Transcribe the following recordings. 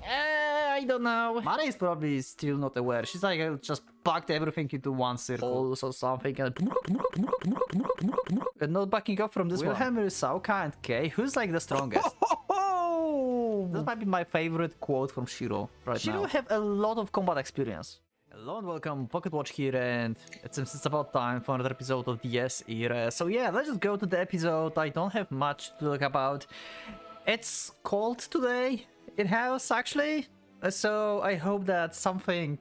I don't know. Mari is probably still not aware. She's like just packed everything into one circle or something and not backing up from this one. Wilhelm is Sauka and Kay. Who's like the strongest? This might be my favorite quote from Shiro right now. Shiro have a lot of combat experience. Hello and welcome, Pocket Watch here, and it seems it's about time for another episode of DS Irae. So yeah, let's just go to the episode. I don't have much to talk about. It's cold today in-house actually, so I hope that something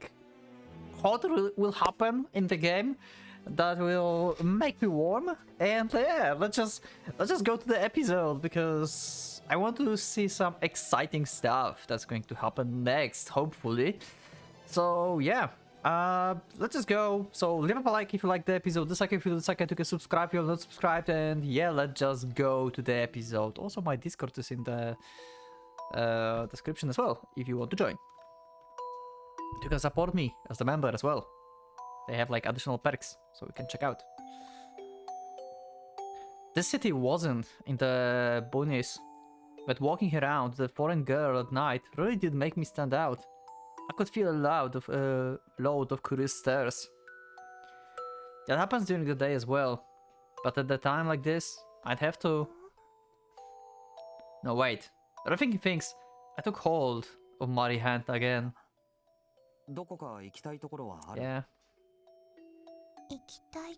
hot will happen in the game that will make me warm. And yeah, let's just go to the episode because I want to see some exciting stuff that's going to happen next, hopefully. So yeah, let's just go. So leave a like if you like the episode, dislike if you dislike, to subscribe if you're not subscribed, and yeah, let's just go to the episode. Also, my Discord is in the description as well if you want to join. You can support me as a member as well. They have like additional perks, so you can check out. This city wasn't in the boonies, but walking around the foreign girl at night really did make me stand out. I could feel a load of curious stares. That happens during the day as well, but at a time like this, I'd have to... No, wait. Everything thinks I took hold of Mari's hand again. Yeah.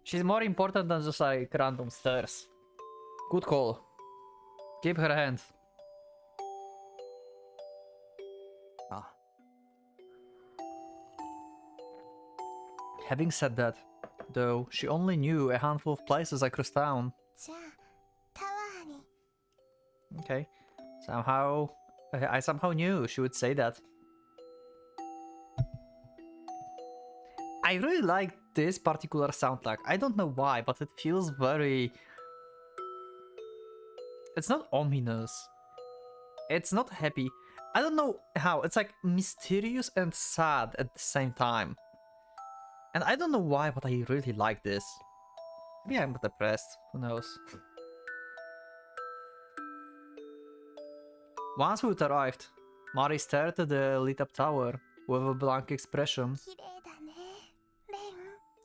She's more important than just like random stairs. Good call. Keep her hand. Having said that, though, she only knew a handful of places across town. Okay. I somehow knew she would say that. I really like this particular soundtrack. I don't know why, but it feels very... It's not ominous. It's not happy. I don't know how. It's like mysterious and sad at the same time. And I don't know why, but I really like this. Maybe I'm depressed. Who knows? Once we arrived, Mari stared at the lit-up tower with a blank expression.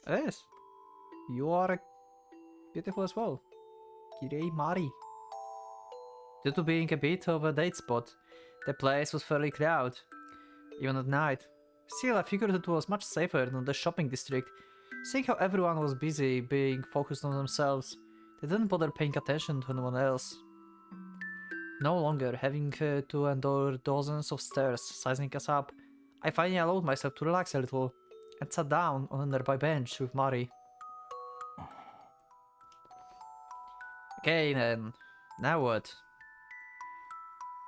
Yes, you are beautiful as well. Kirei Mari. Due to being a bit of a date spot, the place was fairly crowded, even at night. Still, I figured it was much safer than the shopping district. Seeing how everyone was busy being focused on themselves, they didn't bother paying attention to anyone else. No longer having to endure dozens of stairs sizing us up, I finally allowed myself to relax a little and sat down on a nearby bench with Mari. Okay then, now what?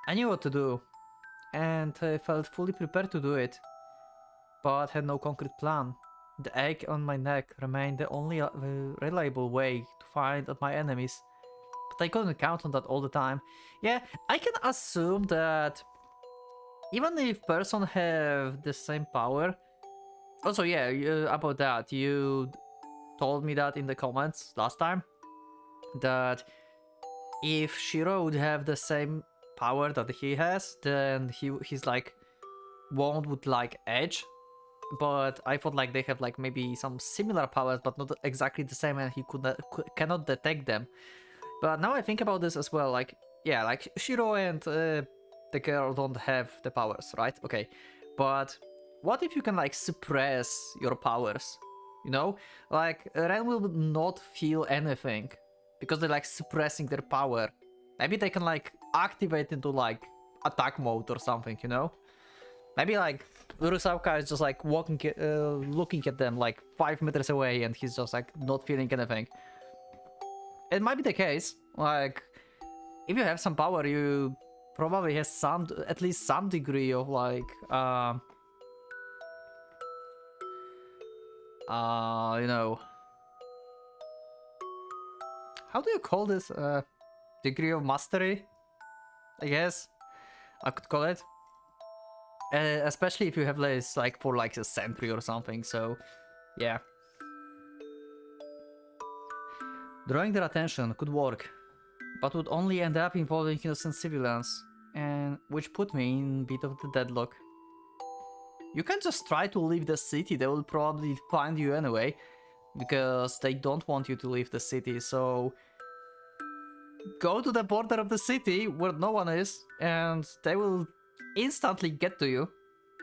I knew what to do, and I felt fully prepared to do it, but had no concrete plan. The ache on my neck remained the only reliable way to find my enemies, but I couldn't count on that all the time. Yeah, I can assume that even if person have the same power... Also, yeah, about that, you told me that in the comments last time, that if Shiro would have the same power that he has, then he's like wand would like edge. But I thought like they have like maybe some similar powers, but not exactly the same, and he cannot detect them. But now I think about this as well, like, yeah, like Shiro and the girl don't have the powers, right? Okay, but what if you can like suppress your powers? You know, like Ren will not feel anything because they're like suppressing their power. Maybe they can like activate into like attack mode or something, you know? Maybe like Urusauka is just like walking, looking at them like 5 meters away, and he's just like not feeling anything. It might be the case. Like, if you have some power, you probably have some, at least some degree of like, you know, how do you call this? Degree of mastery, I guess I could call it. Especially if you have this like for like a century or something. So, yeah. Drawing their attention could work, but would only end up involving innocent civilians. and which put me in a bit of the deadlock. You can just try to leave the city, they will probably find you anyway, because they don't want you to leave the city, so go to the border of the city where no one is, and they will instantly get to you.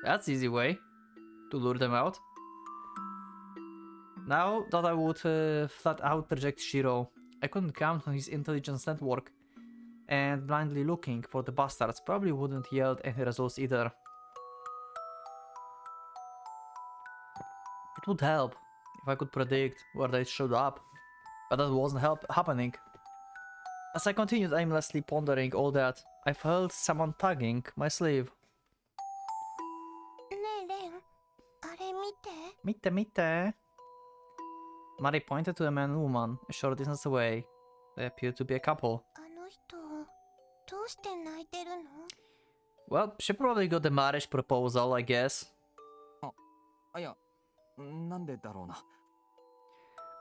That's easy way to lure them out. Now that I would flat out reject Shiro, I couldn't count on his intelligence network, and blindly looking for the bastards probably wouldn't yield any results either. It would help if I could predict where they showed up, but that wasn't happening. As I continued aimlessly pondering all that, I felt someone tugging my sleeve. Mite, mite. Mari pointed to a man and woman a short distance away. They appeared to be a couple. Well, she probably got the marriage proposal, I guess. I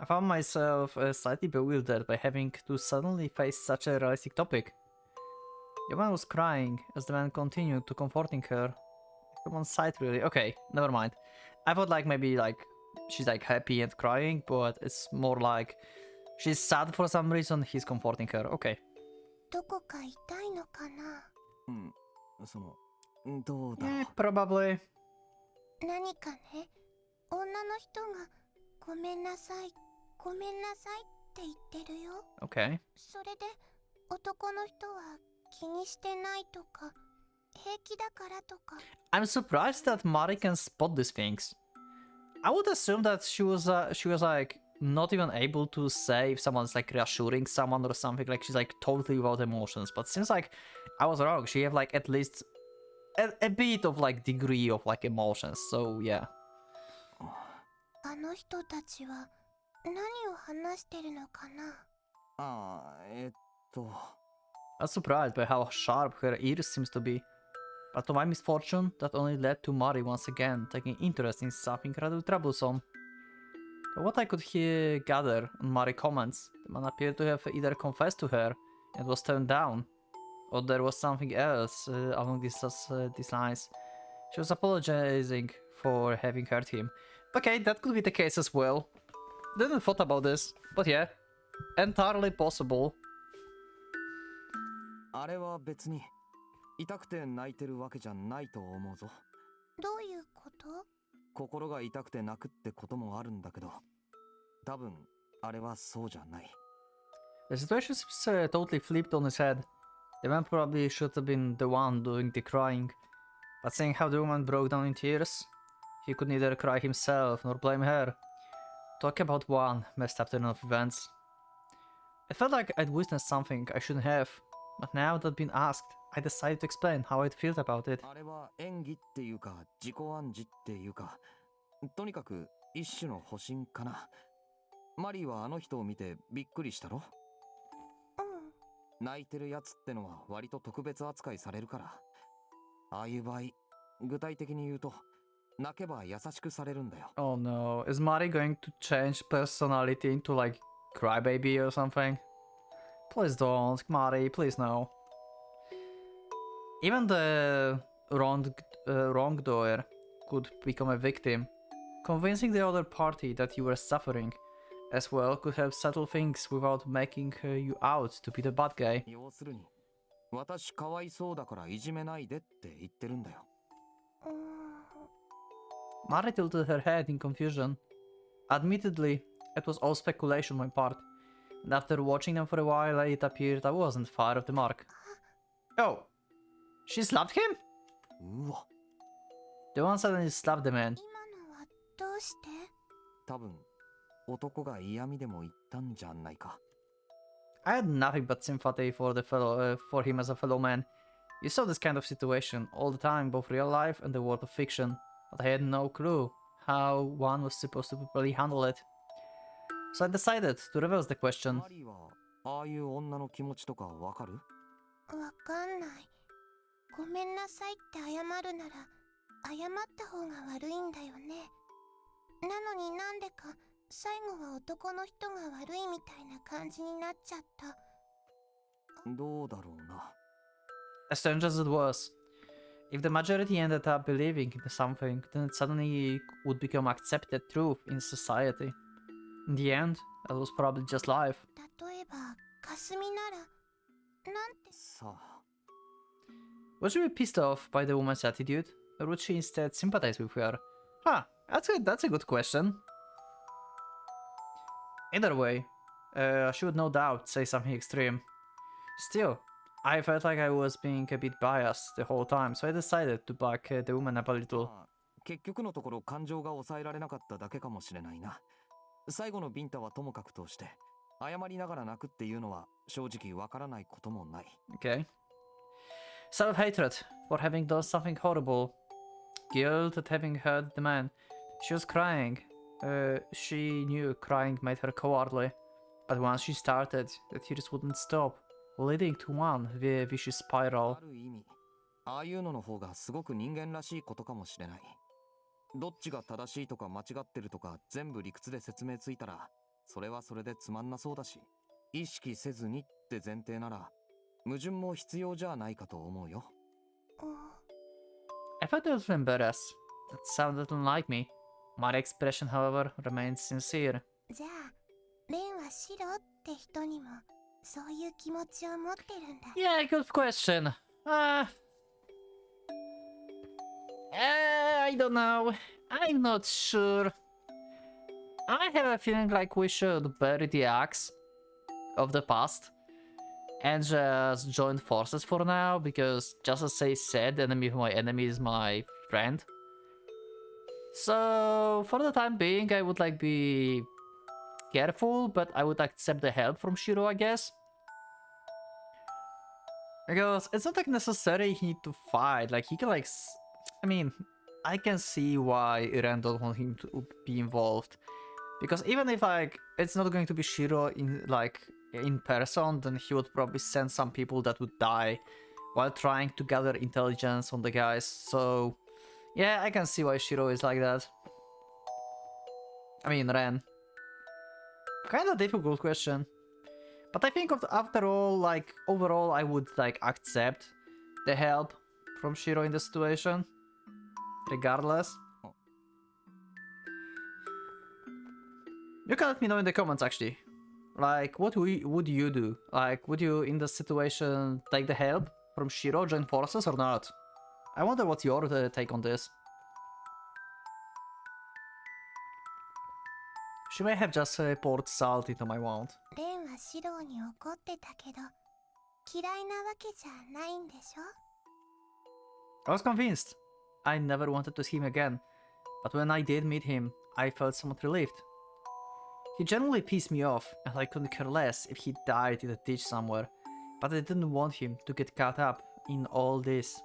found myself slightly bewildered by having to suddenly face such a realistic topic. The woman was crying as the man continued to comforting her. Come on side, really. Okay, never mind. I thought like maybe like she's like happy and crying, but it's more like she's sad for some reason, he's comforting her. Okay. Probably. 何かね、女の人がごめんなさい、ごめんなさいって言ってるよ。Okay. それで男の人は気にしてないとか、平気だからとか。I'm surprised that Mari can spot these things. I would assume that she was like not even able to say if someone's like reassuring someone or something, like she's like totally without emotions, but seems like I was wrong. She have like at least a bit of like degree of like emotions, so yeah. あの人たちは何を話してるのかな。I was surprised by how sharp her ears seems to be, but to my misfortune, that only led to Mari once again taking interest in something rather troublesome. From what I could gather on Mari's comments, the man appeared to have either confessed to her and was turned down, or there was something else along these lines. She was apologizing for having hurt him. Okay, that could be the case as well. Didn't thought about this, but yeah, entirely possible. あれは別に痛くて泣いてるわけじゃないと思うぞ。どういうこと？心が痛くて泣くってこともあるんだけど、多分あれはそうじゃない。The situation seems totally flipped on his head. The man probably should have been the one doing the crying, but seeing how the woman broke down in tears, he could neither cry himself nor blame her. Talk about one messed up turn of events. I felt like I'd witnessed something I shouldn't have, but now that I'd been asked, I decided to explain how I'd felt about it. あれは演技っていうか自己暗示っていうか、とにかく一種の保身かな。マリーはあの人を見てびっくりしたろ？泣いてるやつってのは割と特別扱いされるから。ああいう場合、具体的に言うと、泣けば優しくされるんだよ。Oh no, is Mari going to change personality into like crybaby or something? Please don't, Mari, please no. Even the wrongdoer could become a victim. Convincing the other party that you were suffering as well could help settle things without making you out to be the bad guy. 要するに、私かわいそうだからいじめないでって言ってるんだよ。Mari tilted her head in confusion. Admittedly, it was all speculation on my part, and after watching them for a while, it appeared I wasn't far off the mark. Oh, she slapped him? うわ。The one suddenly slapped the man. 今のはどうして？多分、男が嫌味でも言ったんじゃないか。I had nothing but sympathy for for him as a fellow man. You saw this kind of situation all the time, both real life and the world of fiction, but I had no clue how one was supposed to properly handle it. So I decided to reverse the question. マリーはああいう女の気持ちとかわかる？わかんない。ごめんなさいって謝るなら謝った方が悪いんだよね。なのになんでか最後は男の人が悪いみたいな感じになっちゃった。どうだろうな。As strange as it was, if the majority ended up believing in something, then it suddenly would become accepted truth in society. In the end, it was probably just life. 例えば霞ならなんて。さあ、 Was she pissed off by the woman's attitude, or would she instead sympathize with her? Huh, that's a good question. Either way, she would no doubt say something extreme. Still, I felt like I was being a bit biased the whole time, so I decided to back the woman up a little. まあ結局のところ感情が抑えられなかっただけかもしれないな。最後のビンタはともかくとして、謝りながら泣くっていうのは正直わからないこともない。Okay. Self-hatred for having done something horrible. Guilt at having hurt the man. She was crying. She knew crying made her cowardly. But once she started, the tears wouldn't stop, leading to one vicious spiral. ある意味、ああいうのの方がすごく人間らしいことかもしれない。どっちが正しいとか間違ってるとか全部理屈で説明ついたら、それはそれでつまんなそうだし、意識せずにって前提なら、矛盾も必要じゃないかと思うよ。I felt a little embarrassed. That sounded unlike me. My expression, however, remained sincere. じゃあレンは白って人にもそういう気持ちを持ってるんだ。 Yeah, good question. I don't know. I'm not sure. I have a feeling like we should bury the axe of the past and just join forces for now, because just as I said, the enemy of my enemy is my friend. So for the time being, I would like be careful, but I would accept the help from Shiro, I guess. Because it's not like necessary he need to fight, like he can like, I mean, I can see why Eren don't want him to be involved. Because even if like it's not going to be Shiro in like in person, then he would probably send some people that would die while trying to gather intelligence on the guys. So yeah, I can see why Shiro is like that. I mean, Ren. Kind of difficult question. But I think after all, like overall, I would like accept the help from Shiro in the situation, regardless. You can let me know in the comments actually. Like, what would you do? Like, would you in this situation take the help from Shiro, join forces or not? I wonder what's your take on this. She may have just poured salt into my wound. レンは白に怒ってたけど嫌いなわけじゃないんでしょ。 I was convinced. I never wanted to see him again. But when I did meet him, I felt somewhat relieved. He generally pissed me off, and I couldn't care less if he died in a ditch somewhere, but I didn't want him to get caught up in all this.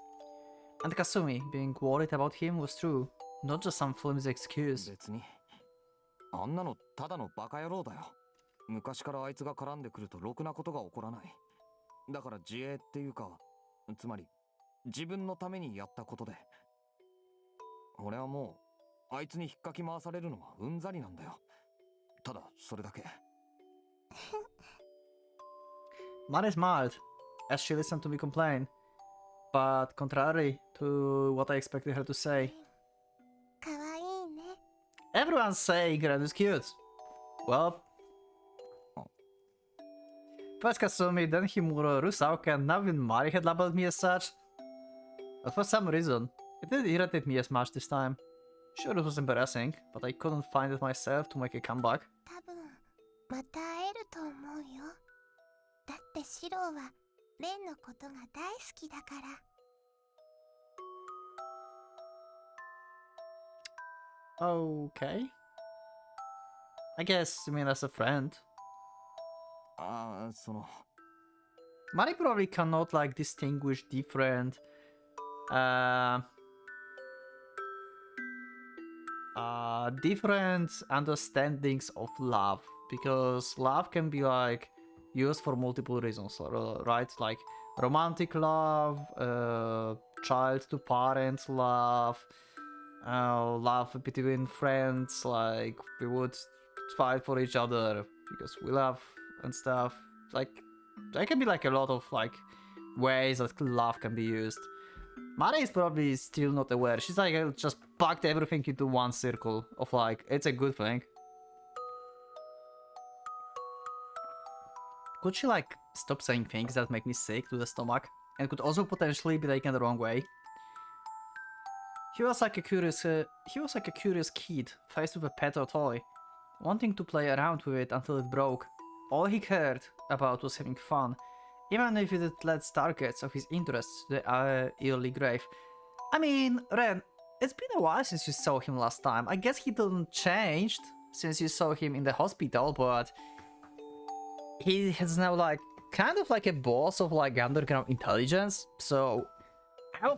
And Kasumi being worried about him was true, not just some flimsy excuse. 別に、あんなのただのバカ野郎だよ。昔からあいつが絡んでくるとろくなことが起こらない。だから自衛っていうか、つまり自分のためにやったことで。俺はもうあいつに引っかき回されるのはうんざりなんだよ。ただそれだけ。Mari smiled as she listened to me complain, but contrary to what I expected her to say. かわいいね。 Everyone's saying Ren is cute. Well, first Kasumi, then Himuro, Rusauka, and now even Mari had labeled me as such. But for some reason, it didn't irritate me as much this time. Sure, it was embarrassing, but I couldn't find it myself to make a comeback. 多分また会えると思うよ。だってシロはレンのことが大好きだから。 Okay. I guess you mean as a friend. ああ、その。 Mari probably cannot like distinguish different different understandings of love, because love can be like used for multiple reasons, right? Like romantic love, child to parent love, love between friends, like we would fight for each other because we love and stuff. Like there can be like a lot of like ways that love can be used. Mari is probably still not aware. She's like just packed everything into one circle of like, it's a good thing. Could she like stop saying things that make me sick to the stomach and could also potentially be taken the wrong way? He was like a curious kid faced with a pet or toy, wanting to play around with it until it broke. All he cared about was having fun, even if it led targets of his interests to the early grave. I mean, Ren, it's been a while since you saw him last time. I guess he didn't changed since you saw him in the hospital, but he has now like kind of like a boss of like underground intelligence. So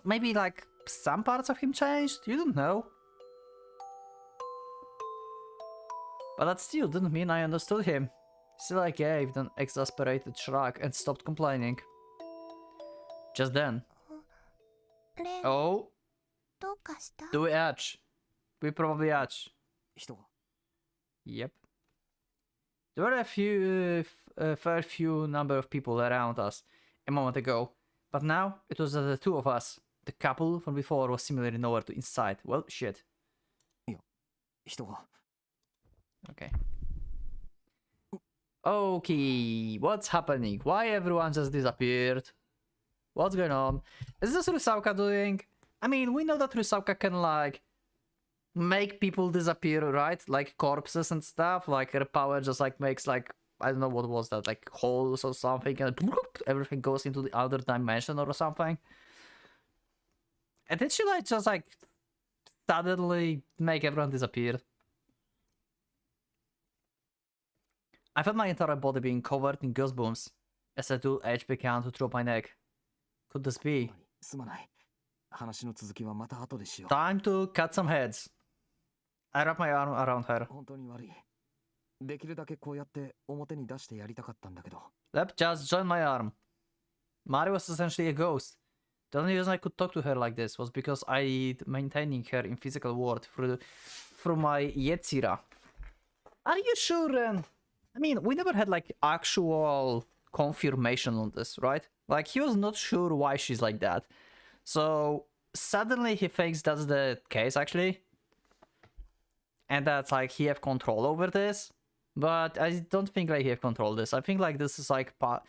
maybe like some parts of him changed. You don't know. But that still didn't mean I understood him. Still I gave an exasperated shrug and stopped complaining. Just then. レン、 Oh, どうかした？ do we edge? We probably edge. 人が Yep. There were a fair few number of people around us a moment ago, but now it was the two of us. The couple from before was similarly nowhere to inside. Well, shit. 人が Okay. Okay, what's happening? Why everyone just disappeared? What's going on? Is this Rusauka doing? I mean, we know that Rusauka can like make people disappear, right? Like corpses and stuff. Like her power just like makes like, I don't know what was that, like holes or something, and everything goes into the other dimension or something. And did she like just like suddenly make everyone disappear? I felt my entire body being covered in goosebumps as a dull edge began to through my neck. Could this be? すまない。話の続きはまた後でしよう。 Time to cut some heads. I wrap my arm around her. 本当に悪い。できるだけこうやって表に出してやりたかったんだけど。 Lep just joined my arm. Mari was essentially a ghost. The only reason I could talk to her like this was because I'd maintaining her in physical world through my Yetzira. Are you sure, Ren? I mean, we never had like actual confirmation on this, right? Like he was not sure why she's like that. So suddenly he thinks that's the case actually. And that's like he have control over this. But I don't think like he have control this. I think like this is like I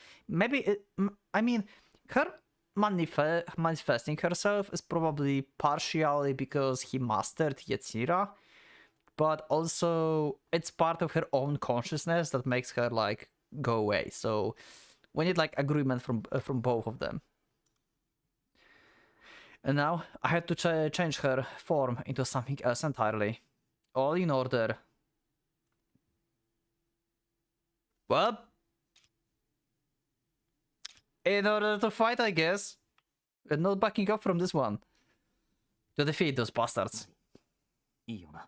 mean, her manifesting herself is probably partially because he mastered Yetzira. But also, it's part of her own consciousness that makes her like go away. So we need like agreement from both of them. And now I had to change her form into something else entirely. All in order. Well, in order to fight, I guess. We're not backing up from this one. To defeat those bastards. いいよな。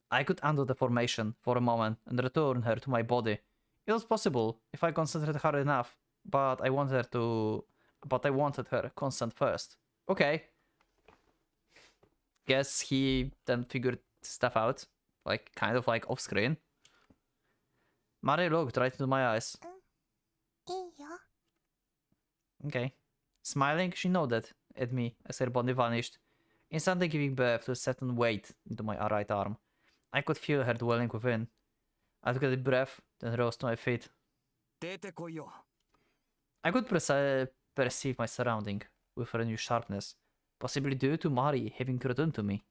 I could undo the formation for a moment and return her to my body. It was possible if I concentrated hard enough, but I wanted her consent first. Okay. Guess he then figured stuff out, like kind of like off screen. Mari looked right into my eyes. いいよ。 Okay. Smiling, she nodded at me as her body vanished, instantly giving birth to a certain weight into my right arm. I could feel her dwelling within. I took a deep breath, then rose to my feet. 出てこいよ。 I could perceive my surrounding with a new sharpness, possibly due to Mari having returned to me.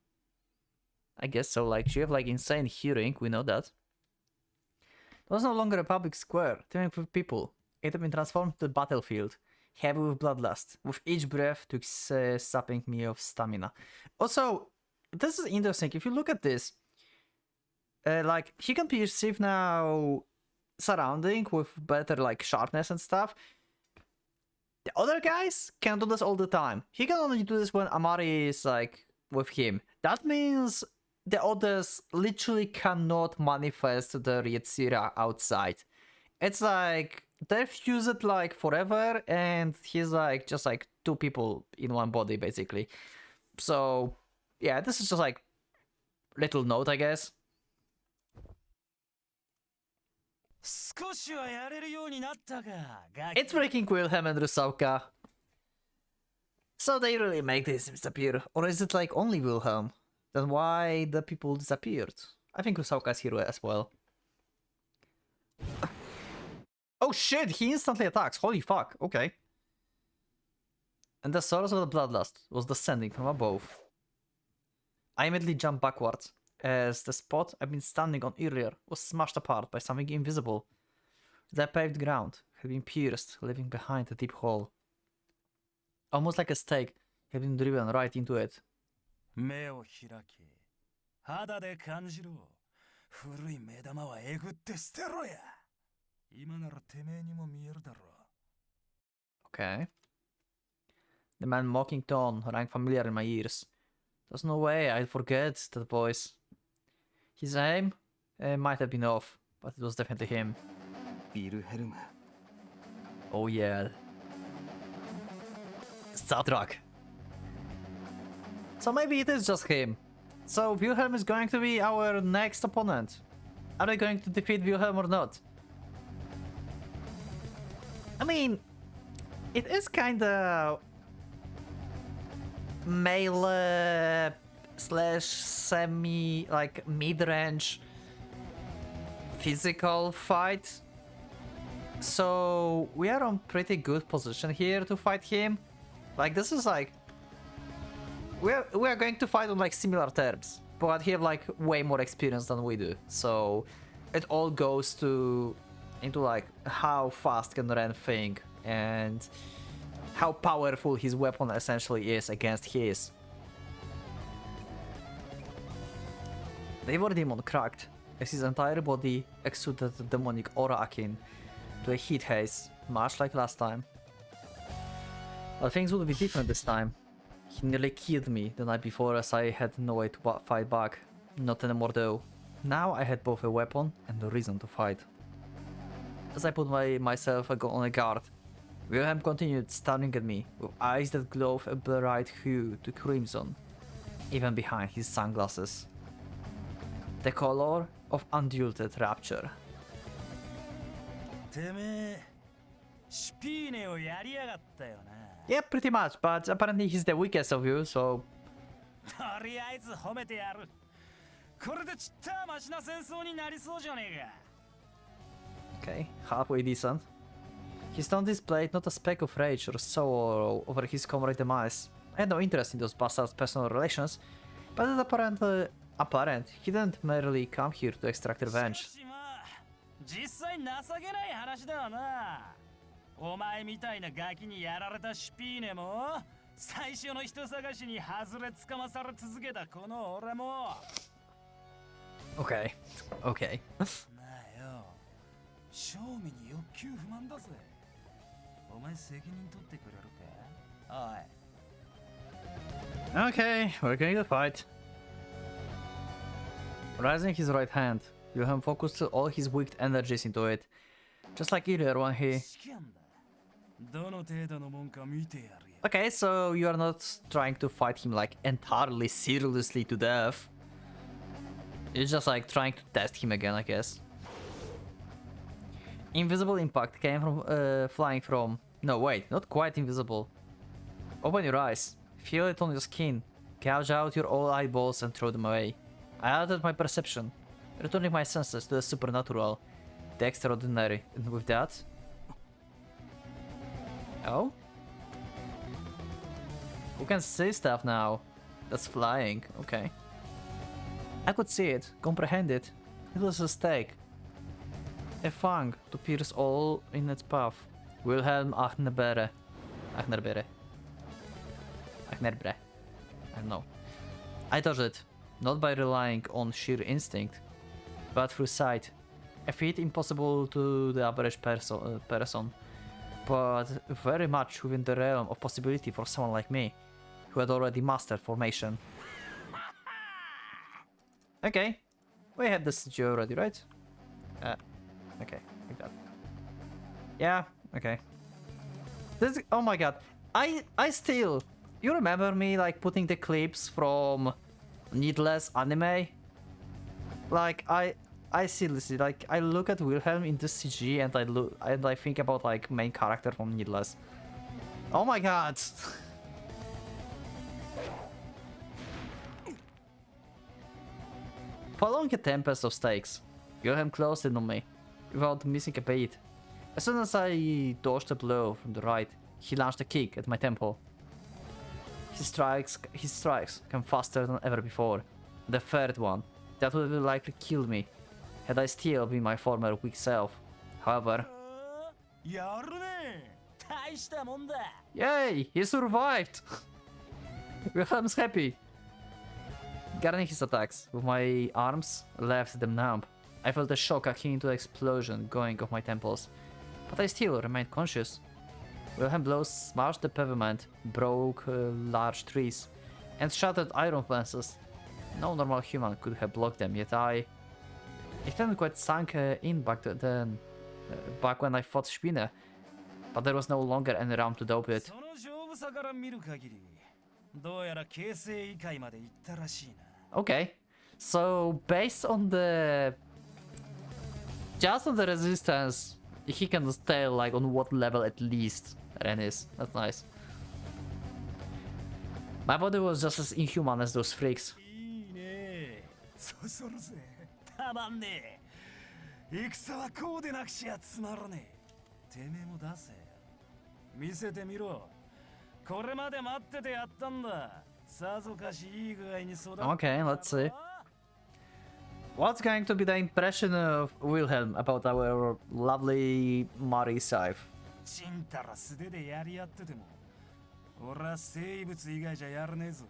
I guess so, like, she have like insane hearing, we know that. It was no longer a public square, teeming with people. It had been transformed to a battlefield, heavy with bloodlust, with each breath took sapping me of stamina. Also, this is interesting, if you look at this, like, he can perceive now surrounding with better, like, sharpness and stuff. The other guys can do this all the time. He can only do this when Amari is, like, with him. That means the others literally cannot manifest their Yetzira outside. It's like, they've used it, like, forever, and he's, like, just, like, two people in one body, basically. So, yeah, this is just, like, little note, I guess. 少しはやれるようになったか、ガ It's breaking Wilhelm and Rusauka. So they really make this disappear. Or is it like only Wilhelm? Then why the people disappeared? I think Rusauka's here as well. Oh shit, he instantly attacks. Holy fuck, okay. And the source of the bloodlust was descending from above. I immediately jumped backwards, as the spot I'd been standing on earlier was smashed apart by something invisible. The paved ground had been pierced, leaving behind a deep hole. Almost like a stake had been driven right into it. 目を開け。肌で感じろ。古い目玉はえぐって捨てろや。今ならてめえにも見えるだろう。 Okay. The man's mocking tone rang familiar in my ears. There's no way I'd forget that voice. His aim might have been off, but it was definitely him. ビルヘルム。 Oh yeah. Star Trek. So maybe it is just him. So Wilhelm is going to be our next opponent. Are we going to defeat Wilhelm or not? I mean, it is kinda melee slash semi like mid-range physical fight. So we are on pretty good position here to fight him. Like this is like we are going to fight on like similar terms, but he have like way more experience than we do. So it all goes into like how fast can Ren think and how powerful his weapon essentially is against his. The Evil Demon cracked as his entire body exuded demonic aura akin to a heat haze, much like last time. But things would be different this time. He nearly killed me the night before as I had no way to fight back. Not anymore though. Now I had both a weapon and a reason to fight. As I put myself on a guard, Wilhelm continued staring at me with eyes that glowed a bright hue to crimson, even behind his sunglasses. The color of undiluted rapture. てめえ、シピーネをやりやがったよな。 Yeah, pretty much, but apparently he's the weakest of you, so... とりあえず褒めてやる。これでちったマシな戦争になりそうじゃねえか。 Okay, halfway decent. His tone displayed not a speck of rage or sorrow over his comrade's demise. I had no interest in those bastards' personal relations, but it's apparent he didn't merely come here to extract revenge. しかしまあ、実際情けない話だわな。お前みたいなガキにやられたシュピーネも最初の人探しに外れつかまされ続けたこの俺も Okay, okay. なあよ、正味に欲求不満だぜ。お前責任取ってくれるか？おい。 Okay, we're going to fight. Raising his right hand, Wilhelm focused all his wicked energies into it, just like earlier when he... 試験だ。どの程度のもんか見てやるよ。 Okay, so you are not trying to fight him like entirely seriously to death. You're just like trying to test him again, I guess. Invisible impact came from flying from... No, wait, not quite invisible. Open your eyes. Feel it on your skin. Gouge out your old eyeballs and throw them away. I added my perception, returning my senses to the supernatural, the extraordinary, and with that... Oh? Who can see stuff now? That's flying, okay. I could see it, comprehend it. It was a stake. A fang to pierce all in its path. Wilhelm Achnerbere. I don't know. I dodged it, not by relying on sheer instinct, but through sight. A feat impossible to the average person, but very much within the realm of possibility for someone like me, who had already mastered formation. Okay, we had this CG already, right? Okay, like that. Yeah, okay. This, oh my god, I still, you remember me like putting the clips from Needless anime? Like I seriously, like, I look at Wilhelm in this CG and I think about, like, main character from Needless. Oh my god! Following a tempest of stakes, Wilhelm closed in on me, without missing a beat. As soon as I dodged a blow from the right, he launched a kick at my temple. His strikes come faster than ever before. The third one, that would have likely killed me, had I still been my former weak self. However, やるね。大したもんだ。 yay! He survived! Wilhelm's happy. Guarding his attacks, with my arms left them numb, I felt a shock akin to the explosion going off my temples, but I still remained conscious. Wilhelm blows smashed the pavement, broke large trees, and shattered iron fences. No normal human could have blocked them, yet I hadn't quite sunk in back then, back when I fought Spinne, but there was no longer any room to doubt it. その丈夫さから見る限り、どうやら形成以下まで行ったらしいな。 Okay, so based on just on the resistance, he can tell like on what level at least Ren is. That's nice. My body was just as inhuman as those freaks. いいね。そそるぜ。たまんねえ。戦はこうでなくしやつまらねえ。てめえも出せ。見せてみろ。これまで待っててやったんだ。さぞかしいい具合に育った。 Okay, let's see. What's going to be the impression of Wilhelm about our lovely Mari scythe? ちんたら素手でやり合ってても、俺は生物以外じゃやらねえぞ。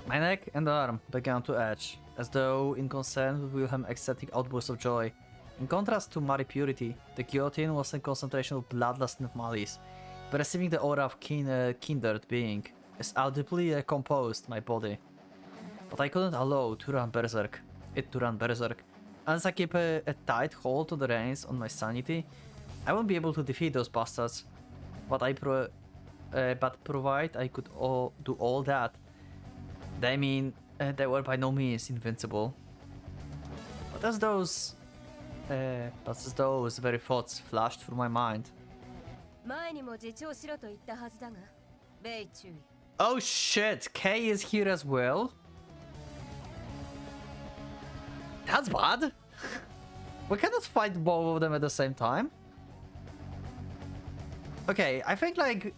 My neck and arm began to itch, as though in concern with Wilhelm's ecstatic outburst of joy. In contrast to Mari purity, the guillotine was a concentration of bloodlust and malice, perceiving the aura of kindred being, as audibly composed my body. But I couldn't allow it to run berserk. Unless I keep a tight hold on the reins on my sanity, I won't be able to defeat those bastards. But provide I could do all that, they mean they were by no means invincible. But as those very thoughts flashed through my mind. 前にも自重しろと言ったはずだが、米注意。 Oh shit, Kay is here as well? That's bad. We cannot fight both of them at the same time. Okay, I think like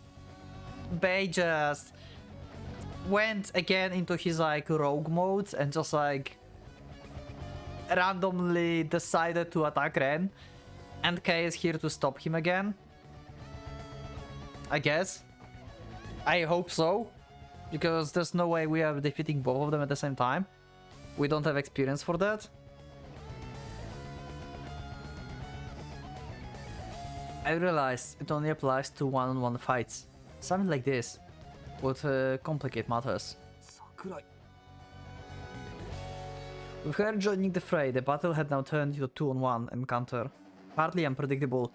Bay just went again into his like rogue mode and just like randomly decided to attack Ren, and Kay is here to stop him again. I guess. I hope so, because there's no way we are defeating both of them at the same time. We don't have experience for that. I realized it only applies to one-on-one fights. Something like this would complicate matters. 桜井 With her joining the fray, the battle had now turned into a 2-on-1 encounter. Partly unpredictable,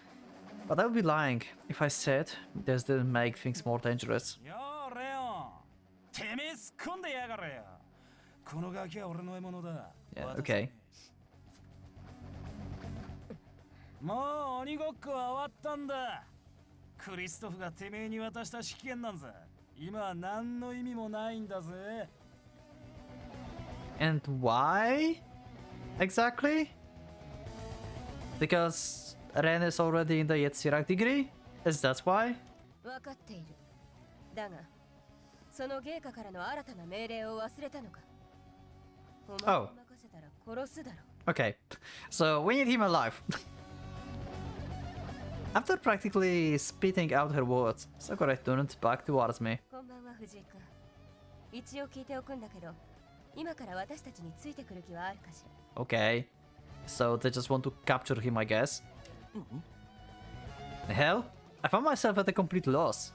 but I would be lying if I said this didn't make things more dangerous. よーレオン、てめえ突っ込んでやがれよ。このガキは俺の獲物だ。 Yeah, okay. もう鬼ごっこは終わったんだ。クリストフがてめえに渡した試験なんざ、今は何の意味もないんだぜ。 And why? Exactly? Because Ren is already in the Yetsirak degree? Is that why? 分かっている。だが、その芸家からの新たな命令を忘れたのか。お前に任せたら殺すだろう。 Okay, so we need him alive. After practically spitting out her words, Sakura turned back towards me. こんばんは藤井君。一応聞いておくんだけど、今から私たちについてくる気はあるかしら。 Okay, so they just want to capture him, I guess. The hell? I found myself at a complete loss.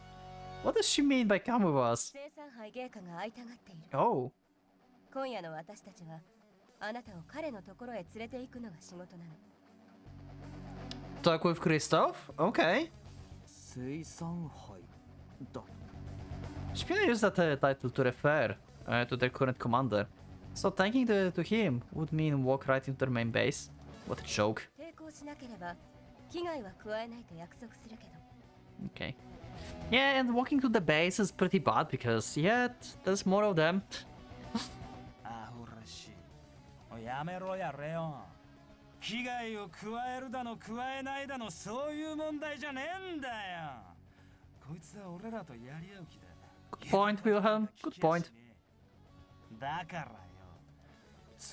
What does she mean by come with us? 生産杯芸家が会いたがっている。 Oh, 今夜の私たちは、あなたを彼のところへ連れて行くのが仕事なの。 talk with Christoph? Okay. 生産杯だ Spina used that title to refer to their current commander. So thanking to him would mean walk right into their main base. What a joke. 抵抗しなければ危害は加えないと約束するけど。Okay. Yeah, and walking to the base is pretty bad because, yeah, there's more of them. アホらしい。おいやめろやレオン。危害を加えるだの加えないだのそういう問題じゃねえんだよ。こいつは俺らとやり合う気だ。Good point, Wilhelm. Good point. だからよ。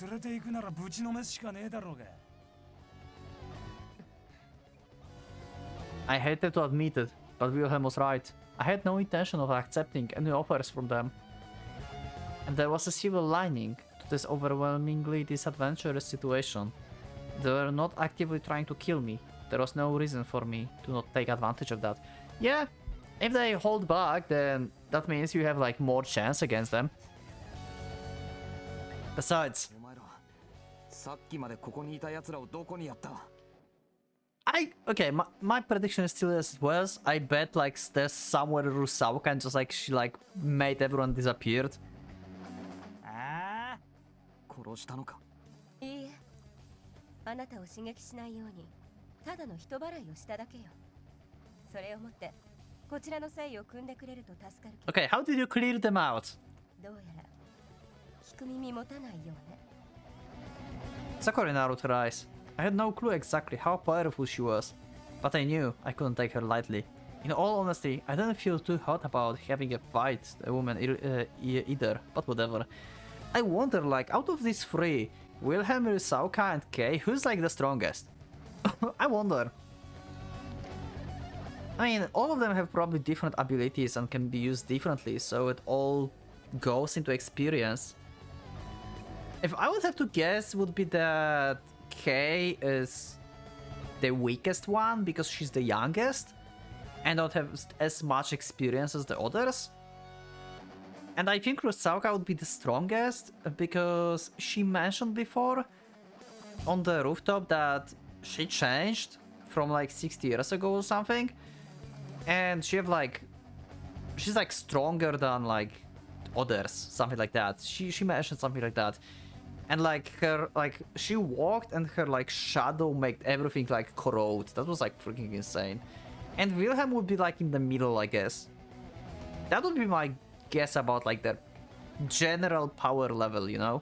連れて行くならぶちのめすしかねえだろうが。I hated to admit it, but Wilhelm was right. I had no intention of accepting any offers from them. And there was a silver lining to this overwhelmingly disadventurous situation. They were not actively trying to kill me. There was no reason for me to not take advantage of that. Yeah, if they hold back, then that means you have like more chance against them. Besides, お前らさっきまでここにいた奴らをどこにやった？ okay, my prediction is still as it was. I bet like there's somewhere Rusauka and just like she like made everyone disappeared. ああ、殺したのか？いいえ、あなたを刺激しないようにただの人払いをしただけよ。それをもってこちらの際を組んでくれると助かるけど。 Okay, how did you clear them out? どうやら聞く耳持たないようね。 Sakura narrowed her eyes. I had no clue exactly how powerful she was, but I knew I couldn't take her lightly. In all honesty, I didn't feel too hot about having a fight a woman either, but whatever. I wonder, like, out of these three, Wilhelm, Rusauka, and Kay, who's like the strongest? I wonder. I mean, all of them have probably different abilities and can be used differently, so it all goes into experience. If I would have to guess, would be that Kay is the weakest one because she's the youngest and don't have as much experience as the others. And I think Rusauka would be the strongest because she mentioned before on the rooftop that she changed from like 60 years ago or something, and she's like stronger than like others, something like that. She mentioned something like that. And like her, like she walked and her like shadow made everything like corrode. That was like freaking insane. And Wilhelm would be like in the middle, I guess. That would be my guess about like their general power level, you know?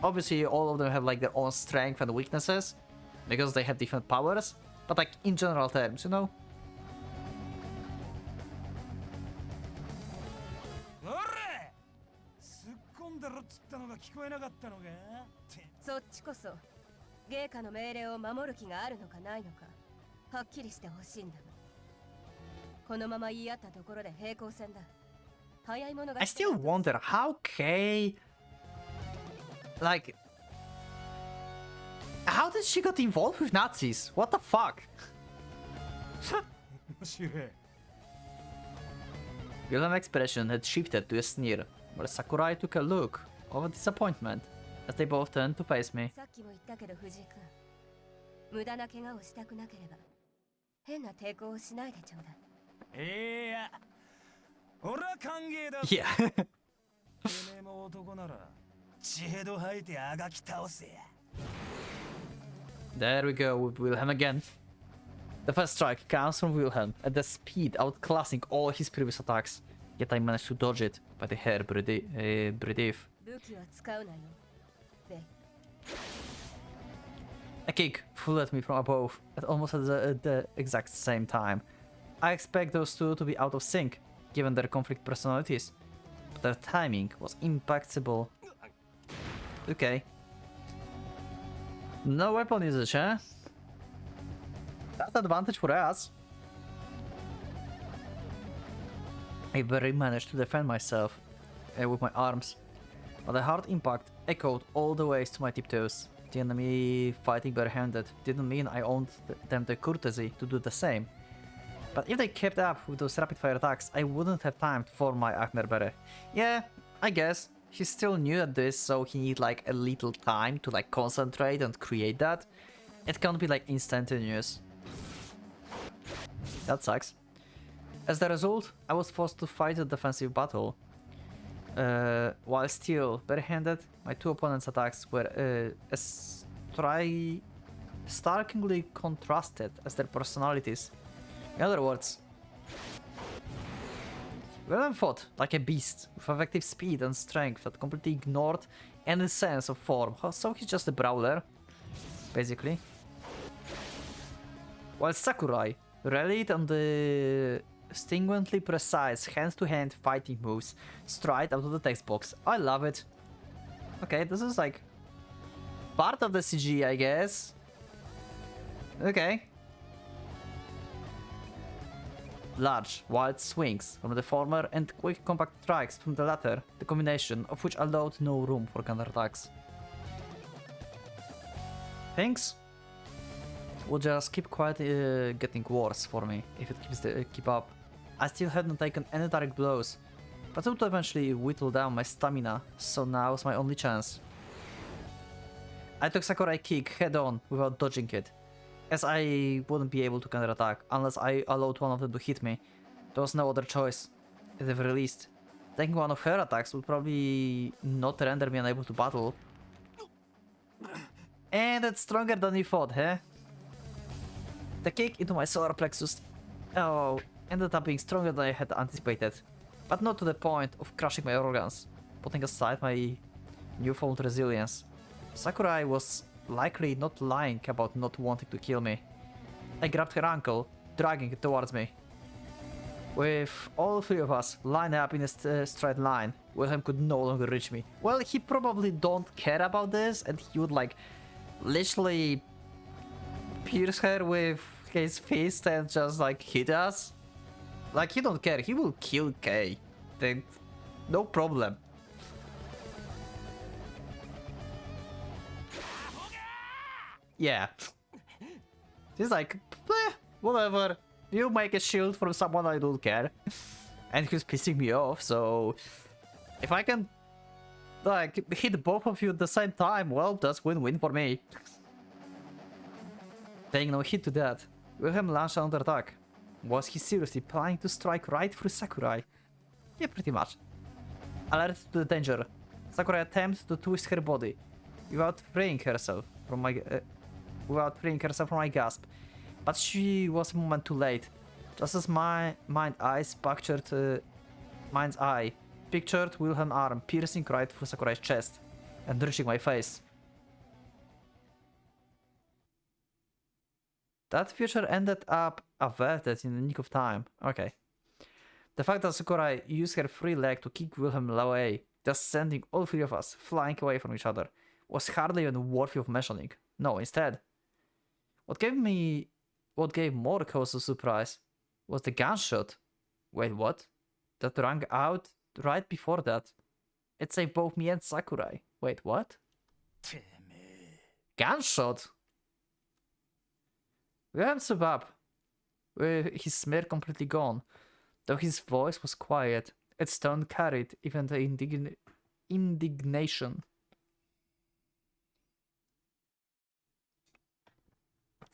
Obviously all of them have like their own strength and weaknesses because they have different powers, but like in general terms, you know? 聞こえなかったのか？そっちこそ芸家の命令を守る気があるのかないのかはっきりしてほしいんだが、このまま言い合ったところで平行線だ。早い者が I still wonder how Kay, like, how did she get involved with Nazis? What the fuck? Wilhelm's expression had shifted to a sneer, while Sakurai took a look of disappointment as they both turned to face me. さっきも言ったけど藤井君、無駄な怪我をしたくなければ変な抵抗をしないでちょうだい。いや、俺は歓迎だ。Yeah. てめえも男なら血ヘド吐いてあがき倒せや。There we go with Wilhelm again. The first strike comes from Wilhelm at the speed outclassing all his previous attacks, yet I managed to dodge it by the hair breadth. 武器は使うなよ。で、 A kick flew at me from above at almost at the exact same time. I expect those two to be out of sync, given their conflict personalities, but their timing was impeccable. Okay. No weapon usage, huh? That's an advantage for us. I barely managed to defend myself with my arms, but the hard impact echoed all the way to my tiptoes. The enemy fighting barehanded didn't mean I owed them the courtesy to do the same. But if they kept up with those rapid-fire attacks, I wouldn't have time to form my Aknerbere. Yeah, I guess. He's still new at this, so he needs like a little time to like concentrate and create that. It can't be like instantaneous. That sucks. As the result, I was forced to fight a defensive battle. While still barehanded, my two opponents' attacks were starkly contrasted as their personalities. In other words, Wilhelm fought like a beast, with effective speed and strength that completely ignored any sense of form, so he's just a brawler, basically. While Sakurai relied on the stingingly precise hand-to-hand fighting moves straight out of the textbooks. I love it. Okay, this is like part of the CG, I guess. Okay. Large, wild swings from the former and quick compact strikes from the latter, the combination of which allowed no room for counterattacks. Things will just keep quietly getting worse for me if it keep up. I still hadn't taken any direct blows, but it would eventually whittle down my stamina, so now's my only chance. I took Sakurai kick head on without dodging it, as I wouldn't be able to counterattack unless I allowed one of them to hit me. There was no other choice, at the very least. Taking one of her attacks would probably not render me unable to battle. And it's stronger than you thought, huh? The kick into my solar plexus ended up being stronger than I had anticipated, but not to the point of crushing my organs, putting aside my newfound resilience. Sakurai was likely not lying about not wanting to kill me. I grabbed her ankle, dragging it towards me. With all three of us lined up in a straight line, Wilhelm could no longer reach me. Well, he probably don't care about this, and he would like literally pierce her with his fist and just like hit us. Like, he don't care, he will kill Kay. Then no problem. Yeah. He's like, whatever. You make a shield from someone I don't care. And he's pissing me off, so if I can like hit both of you at the same time, well, that's win-win for me. Paying no heed to that, Wilhelm launched another attack. Was he seriously planning to strike right through Sakurai? Yeah, pretty much. Alert to the danger, Sakurai attempted to twist her body without freeing herself from my grasp, but she was a moment too late. Just as my mind's eye pictured Wilhelm's arm piercing right through Sakurai's chest and reaching my face. That future ended up averted in the nick of time. Okay. The fact that Sakurai used her free leg to kick Wilhelm away, thus sending all three of us flying away from each other, was hardly even worthy of mentioning. No, instead, what gave more cause of surprise was the gunshot. Wait, what? That rang out right before that. It saved both me and Sakurai. Wait, what? Gunshot? Wilhelm stood up, with his smear completely gone. Though his voice was quiet, its tone carried even the indignation.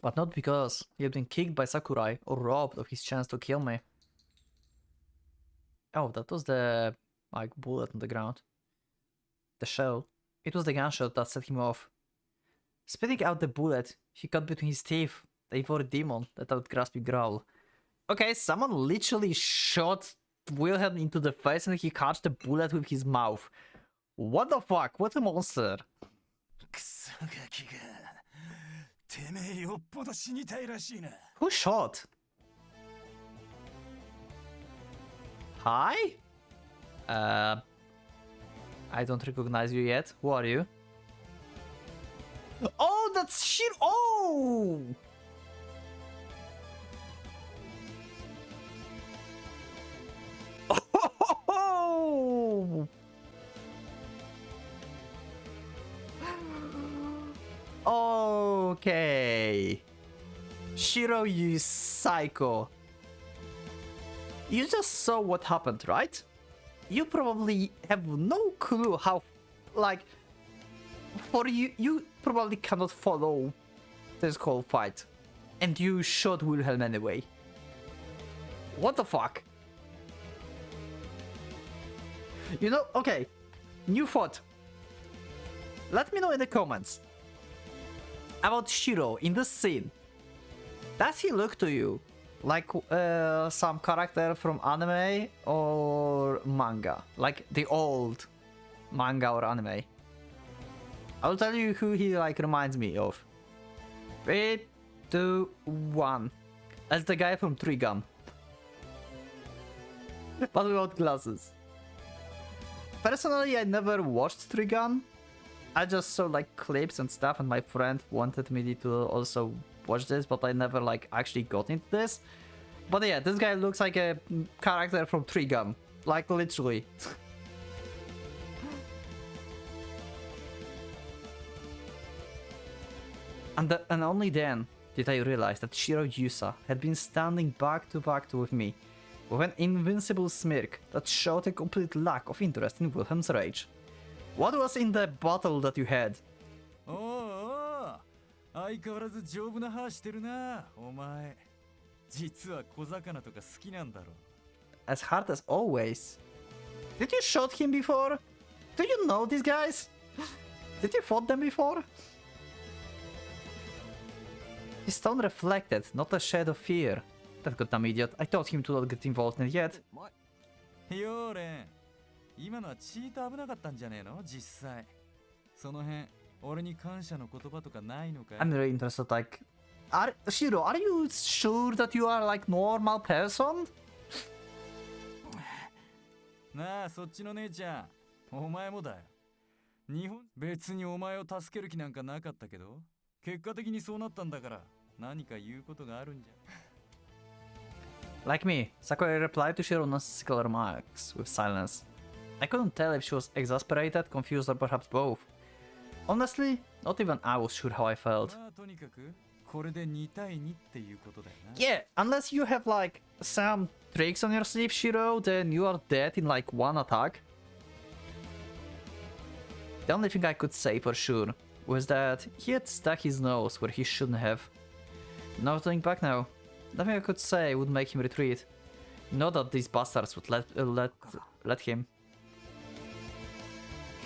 But not because he had been kicked by Sakurai or robbed of his chance to kill me. Oh, that was the like bullet on the ground. The shell. It was the gunshot that set him off. Spitting out the bullet, he caught between his teeth the evil demon that outgrasping growl. Okay, someone literally shot Wilhelm into the face and he caught the bullet with his mouth. What the fuck? What a monster! Who shot? Hi? I don't recognize you yet. Who are you? Oh, that's shit! Oh! Oh! Okay. Shiro, you psycho. You just saw what happened, right? You probably have no clue how, like, for you probably cannot follow this whole fight. And you shot Wilhelm anyway. What the fuck? You know, okay. New thought. Let me know in the comments about Shiro in this scene. Does he look to you like some character from anime or manga? Like the old manga or anime? I'll tell you who he like reminds me of. 3, 2, 1. That's the guy from Trigun. But without glasses. Personally, I never watched Trigun. I just saw like clips and stuff, and my friend wanted me to also watch this, but I never like actually got into this. But yeah, this guy looks like a character from Trigun. Like literally. And only then did I realize that Shiro Yusa had been standing back to back with me, with an invincible smirk that showed a complete lack of interest in Wilhelm's rage. What was in the bottle that you had? おうおう、相変わらず丈夫な歯してるな、お前。実は小魚とか好きなんだろ。As hard as always. Did you shoot him before? Do you know these guys? Did you fought them before? His tone reflected not a shade of fear. That goddamn idiot. I told him to not get involved in it yet. ヨーレン、今のはチート危なかったんじゃねえの実際。その辺、俺に感謝の言葉とかないのかい I'm really interested, like... Shiro, are you sure that you are like normal person? なあ、そっちの姉ちゃん、お前もだよ。日本、別にお前を助ける気なんかなかったけど、結果的にそうなったんだから、何か言うことがあるんじゃ。Like me, Sakura replied to Shiro's nonsensical remarks with silence. I couldn't tell if she was exasperated, confused, or perhaps both. Honestly, not even I was sure how I felt. まあとにかく、これで2対2っていうことだよな。Yeah, unless you have like some tricks on your sleeve, Shiro, then you are dead in like one attack. The only thing I could say for sure was that he had stuck his nose where he shouldn't have. Now looking back now, nothing I could say would make him retreat. Not that these bastards would let him.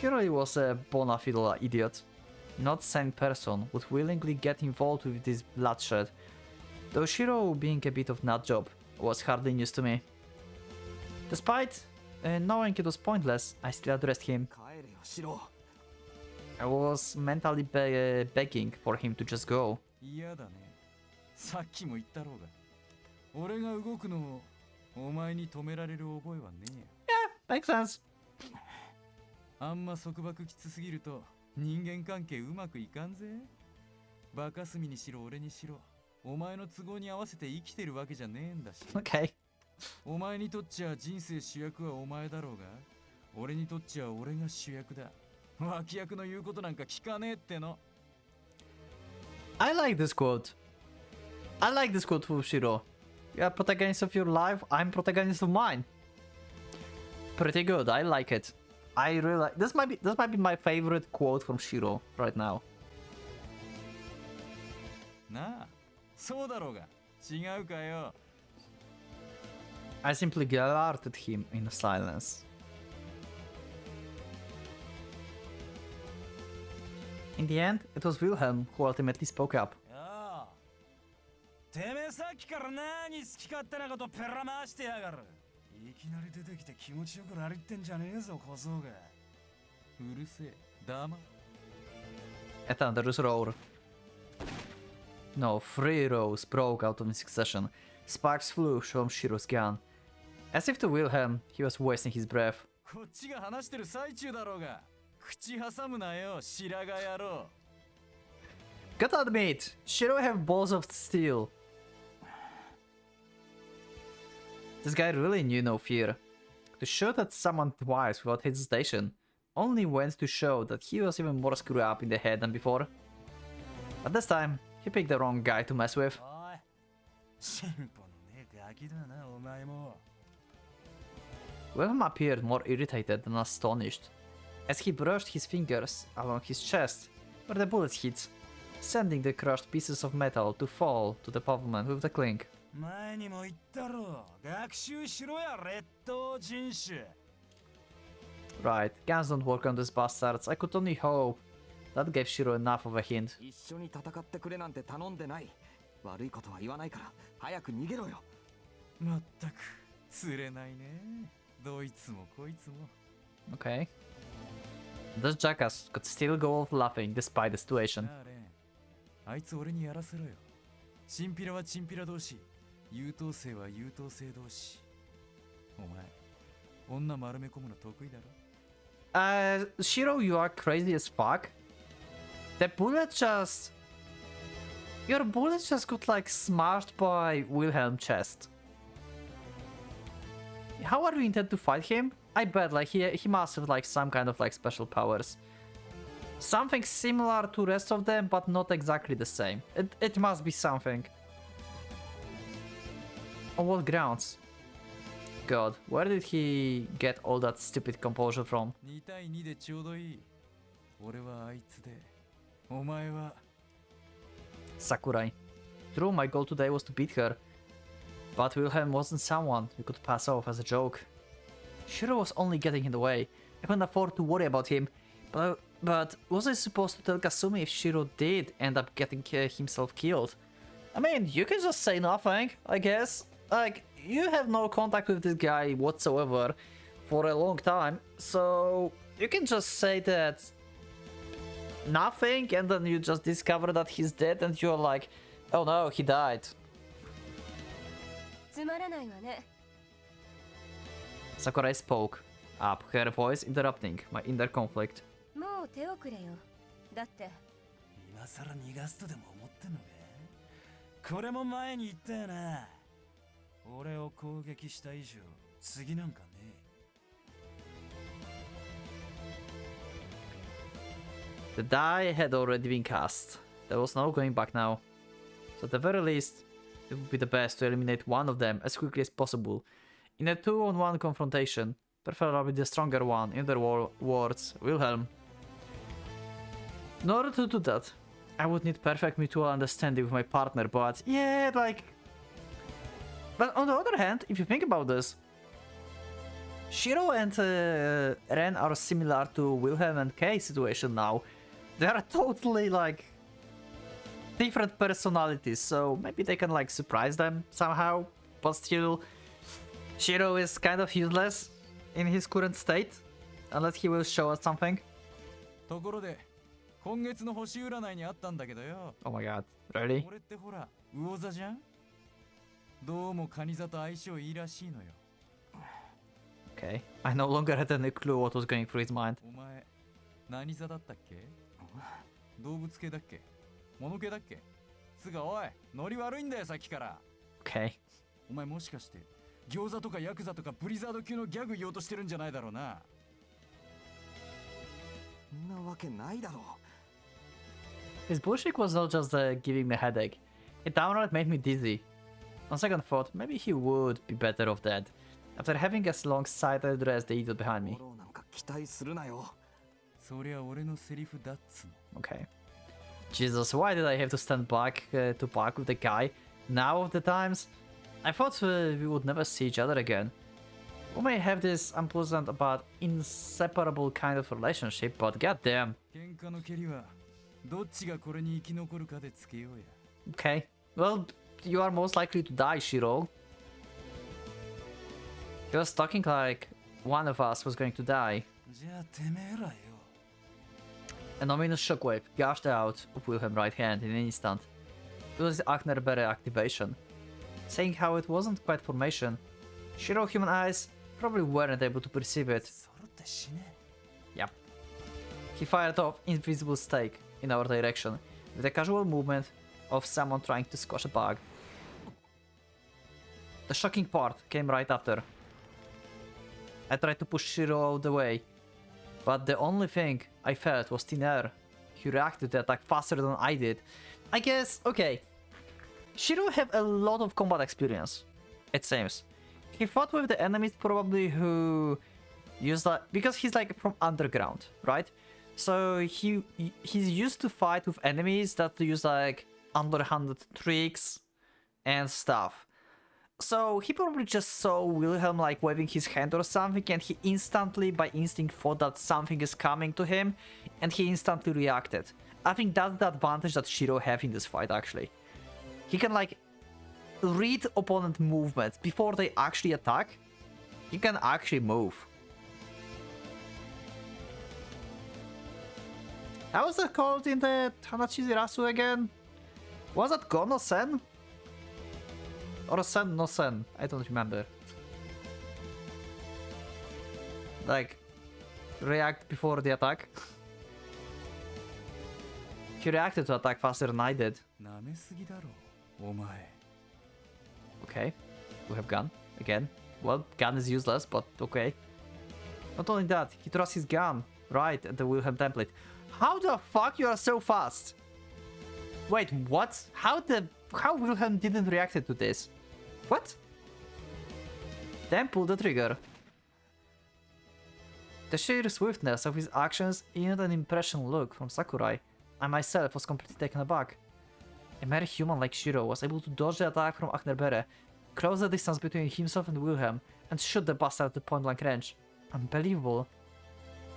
He really was a bona fide idiot. Not sane person would willingly get involved with this bloodshed. Though Shiro being a bit of nutjob was hardly news to me. Despite knowing it was pointless, I still addressed him. 帰れよシロ。 I was mentally begging for him to just go. 嫌だね。さっきも言ったろうが。俺が動くのをお前に止められる覚えはねえよ。Makes sense. あんま束縛きつすぎると人間関係うまくいかんぜ。バカスミにしろ俺にしろ、お前の都合に合わせて生きてるわけじゃねえんだし。Okay. お前にとっちゃ人生主役はお前だろうが、俺にとっちゃ俺が主役だ。脇役の言うことなんか聞かねえっての。I like this quote. I like this quote from Shiro. You're protagonist of your life, I'm protagonist of mine. Pretty good, I like it. I really like this might be my favorite quote from Shiro right now. なあ、そうだろうが。違うかよ。I simply glared at him in silence. In the end, it was Wilhelm who ultimately spoke up. よあ、てめえさっきから何好き勝手なことペラ回してやがる。いきなり出てきて気持ちよくラリってんじゃねえぞ小僧が。うるせえ、だま。A thunderous roar. No, 3 rows broke out in succession. Sparks flew from Shiro's gun. As if to Wilhelm, he was wasting his breath. こっちが話してる最中だろうが。口挟むなよ、白髪野郎。Gotta admit, Shiro have balls of steel. This guy really knew no fear. To shoot at someone twice without hesitation only went to show that he was even more screwed up in the head than before. But this time, he picked the wrong guy to mess with. おい、進歩のねえガキだな、お前も。Wilhelm appeared more irritated than astonished, as he brushed his fingers along his chest where the bullets hit, sending the crushed pieces of metal to fall to the pavement with a clink. 前にも言ったろ、学習しろや、劣等人種。Right, guns don't work on these bastards. I could only hope. That gave Shiro enough of a hint. 一緒に戦ってくれなんて頼んでない。悪いことは言わないから早く逃げろよ。まったく釣れないね。どいつもこいつも。Okay. This jackass could still go off laughing despite the situation. なあレン、あいつ俺にやらせろよ。チンピラはチンピラ同士、優等生は優等生同士。お前、女丸め込むの得意だろ。Shiro, you are crazy as fuck. The bullet just... Your bullet just got like smashed by Wilhelm's chest. How are you intend to fight him? I bet like he must have like some kind of like special powers. Something similar to rest of them, but not exactly the same. It must be something. On what grounds? God, where did he get all that stupid composure from? 2対2でちょうどいい。俺はあいつで、お前は。Sakurai. True, my goal today was to beat her. But Wilhelm wasn't someone we could pass off as a joke. Shiro was only getting in the way. I couldn't afford to worry about him. But was I supposed to tell Kasumi if Shiro did end up getting himself killed? I mean, you can just say nothing, I guess. Like, you have no contact with this guy whatsoever for a long time, so you can just say that nothing, and then you just discover that he's dead, and you're like, oh no, he died. つまらないわね。 Sakurai spoke up, her voice interrupting my inner conflict. もう手遅れよ。だって今さら逃がすとでも思ってんのか。これも前に言ったよな。俺を攻撃した以上、次なんかね。The die had already been cast. There was no going back now. So at the very least, it would be the best to eliminate one of them as quickly as possible. In a 2-on-1 confrontation, preferably the stronger one, in their words, Wilhelm. In order to do that, I would need perfect mutual understanding with my partner, but yeah, like... But on the other hand, if you think about this, Shiro and Ren are similar to Wilhelm and Kei's situation now. They are totally like different personalities, so maybe they can like surprise them somehow, but still Shiro is kind of useless in his current state, unless he will show us something. ところで、今月の星占いにあったんだけどよ。Oh my god, really? 俺ってほら、魚座じゃん？どうもカニ座と相性いいらしいのよ。Okay, I no longer had any clue what was going through his mind. お前、何座だったっけ？動物系だっけ？物系だっけ？つがおい、ノリ悪いんだよさっきから。Okay. お前もしかして餃子とかヤクザとかブリザード級のギャグ言おうとしてるんじゃないだろうな。そんなわけないだろう。 His bullshit was not just giving me a headache. It downright made me dizzy. On second thought, maybe he would be better off dead. After having as long-sighted as the idiot behind me. フォローなんか期待するなよ。そりゃ俺のセリフだっつの。 Okay. Jesus, why did I have to stand back to park with the guy now of the times? I thought we would never see each other again. We may have this unpleasant but inseparable kind of relationship, but goddamn. 喧嘩の蹴りはどっちがこれに生き残るかでつけようや。 Okay. Well, you are most likely to die, Shiro. He was talking like one of us was going to die. じゃあてめえらよ。An ominous shockwave gushed out of Wilhelm's right hand in an instant. It was the Aknerbere activation. Saying how it wasn't quite formation, Shiro human eyes probably weren't able to perceive it. 揃って死ね。 Yep. He fired off invisible stake in our direction with a casual movement of someone trying to squash a bug. The shocking part came right after. I tried to push Shiro out of the way, but the only thing I felt was thin air. He reacted to the attack faster than I did. I guess, okay. Shiro have a lot of combat experience, it seems. He fought with the enemies probably who use that, because he's like from underground, right? So he's used to fight with enemies that use like underhanded tricks and stuff. So he probably just saw Wilhelm like waving his hand or something, and he instantly, by instinct, thought that something is coming to him, and he instantly reacted. I think that's the advantage that Shiro have in this fight, actually. He can like read opponent movements before they actually attack. He can actually move. How was that called in the Hanachi Rasu again? Was that Go no Sen? Or Sen no Sen? I don't remember. Like, react before the attack. He reacted to attack faster than I did. 舐めすぎだろお前 Okay, we have gun again. Well, gun is useless, but okay. Not only that, he throws his gun right at the Wilhelm template. How the fuck you are so fast? Wait, what? How Wilhelm didn't react to this? What? Then pull the trigger. The sheer swiftness of his actions earned an impression look from Sakurai. I myself was completely taken aback. A mere human like Shiro was able to dodge the attack from Aknerbere, close the distance between himself and Wilhelm, and shoot the bastard at point-blank range. Unbelievable.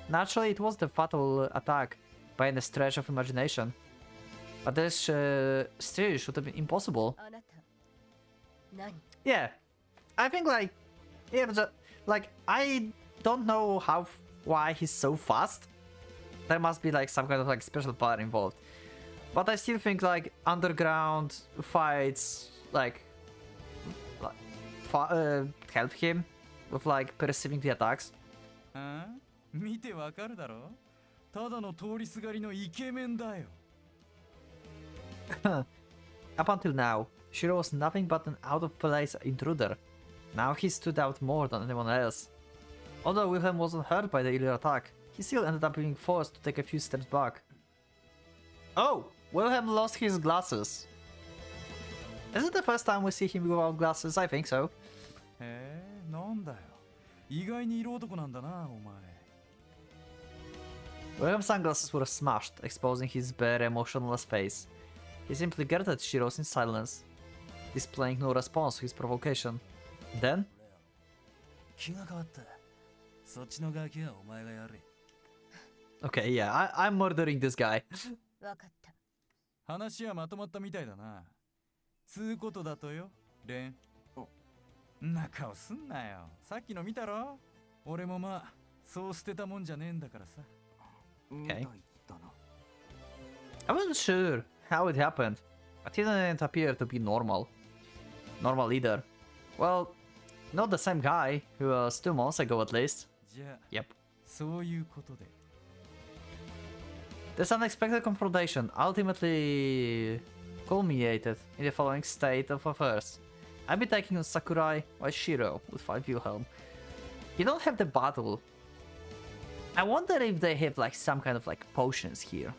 Naturally, it was the fatal attack, by any stretch of imagination. But this still should have been impossible. あなた何 Yeah, I think like, I don't know why he's so fast. There must be like some kind of like special power involved. But I still think like underground fights help him with like perceiving the attacks. ああ見てわかるだろただの通りすがりのイケメンだよ Up until now, Shiro was nothing but an out-of-place intruder. Now he stood out more than anyone else. Although Wilhelm wasn't hurt by the earlier attack, he still ended up being forced to take a few steps back. Oh! Wilhelm lost his glasses. Is it the first time we see him without glasses? I think so. へえなんだよ意外に色男なんだなお前 Wilhelm's sunglasses were smashed, exposing his bare, emotionless face. He simply glared at Shiro's in silence, displaying no response to his provocation. Then, 気が変わったそっちのガキはお前がやれ okay, yeah, I'm murdering this guy. わかった話はまとまったみたいだなつうことだとよレンんな顔すんなよさっきの見たろ俺もまあそう捨てたもんじゃねえんだからさ Okay. I wasn't sure how it happened, but he didn't appear to be normal. Normal either. Well, not the same guy who was 2 months ago at least. じゃあ Yep. そういうことで This unexpected confrontation ultimately culminated in the following state of affairs. I'll be taking on Sakurai while Shiro would fight Wilhelm. You don't have the battle. I wonder if they have like some kind of like potions here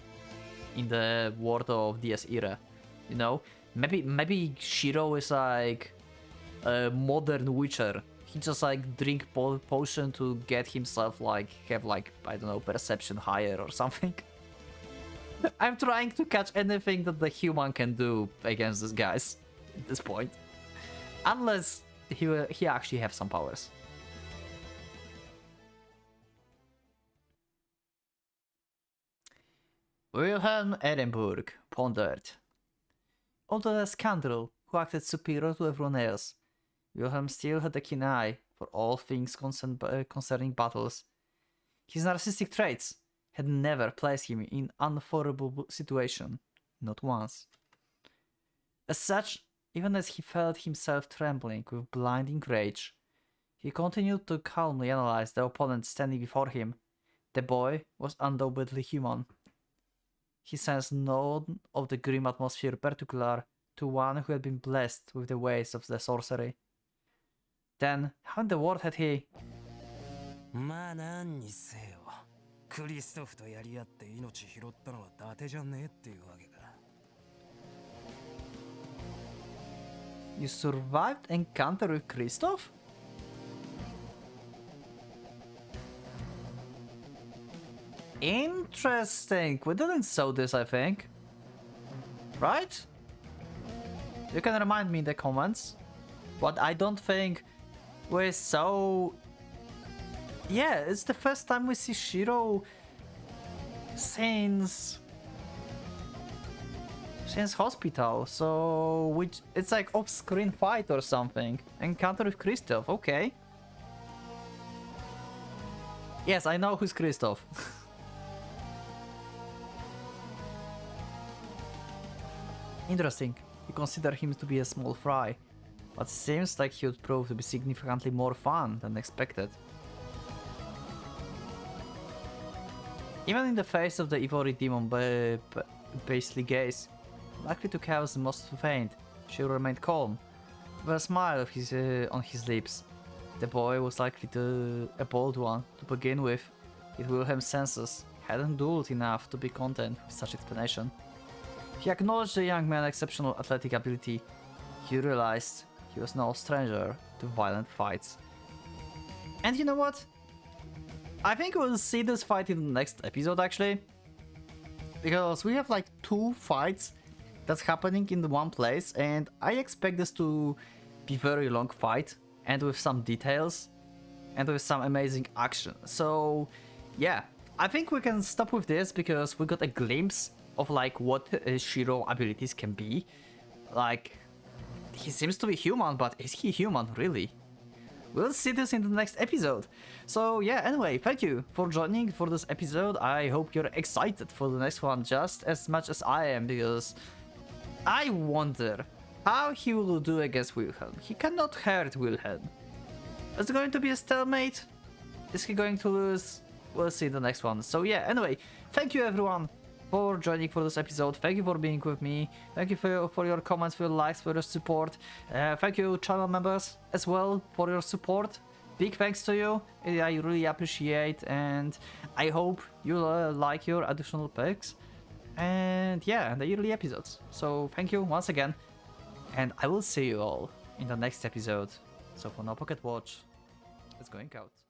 in the world of DS era. You know, maybe Shiro is like a modern Witcher. He just like drink potion to get himself like have like I don't know perception higher or something. I'm trying to catch anything that the human can do against these guys at this point, unless he actually have some powers. Wilhelm Ehrenburg pondered. Although a scoundrel who acted superior to everyone else, Wilhelm still had a keen eye for all things concerning battles. His narcissistic traits had never placed him in an unfavorable situation, not once. As such, even as he felt himself trembling with blinding rage, he continued to calmly analyze the opponent standing before him. The boy was undoubtedly human. He sensed none of the grim atmosphere particular to one who had been blessed with the ways of the sorcery. Then, how in the world had he... まあ何にせよクリストフとやり合って命拾ったのは伊達じゃねえっていうわけか You survived encounter with Christoph? Interesting. We didn't saw this, I think. Right? You can remind me in the comments. but I don't think we're so... Yeah, it's the first time we see Shiro since hospital, so it's like off-screen fight or something. Encounter with Christoph, okay. Yes, I know who's Christoph. Interesting. You consider him to be a small fry, but seems like he would prove to be significantly more fun than expected. Even in the face of the Ivory demon basically gaze, likely to cause the most faint, she remained calm, with a smile on his lips. The boy was likely a bold one to begin with, yet Wilhelm's senses hadn't dulled enough to be content with such explanation. He acknowledged the young man's exceptional athletic ability. He realized he was no stranger to violent fights. And you know what? I think we'll see this fight in the next episode actually. Because we have like 2 fights that's happening in the one place, and I expect this to be very long fight and with some details and with some amazing action. So yeah, I think we can stop with this because we got a glimpse of like what Shiro abilities can be. Like, he seems to be human, but is he human really? We'll see this in the next episode. So yeah, anyway, thank you for joining for this episode. I hope you're excited for the next one just as much as I am, because I wonder how he will do against Wilhelm. He cannot hurt Wilhelm. Is it going to be a stalemate? Is he going to lose? We'll see the next one. So yeah, anyway, thank you everyone for joining for this episode. Thank you for being with me. Thank you for your comments, for your likes, for your support. Thank you channel members as well for your support. Big thanks to you. I really appreciate, and I hope you like your additional packs. And yeah, the yearly episodes. So thank you once again, and I will see you all in the next episode. So for now, Pocket Watch, it's going out.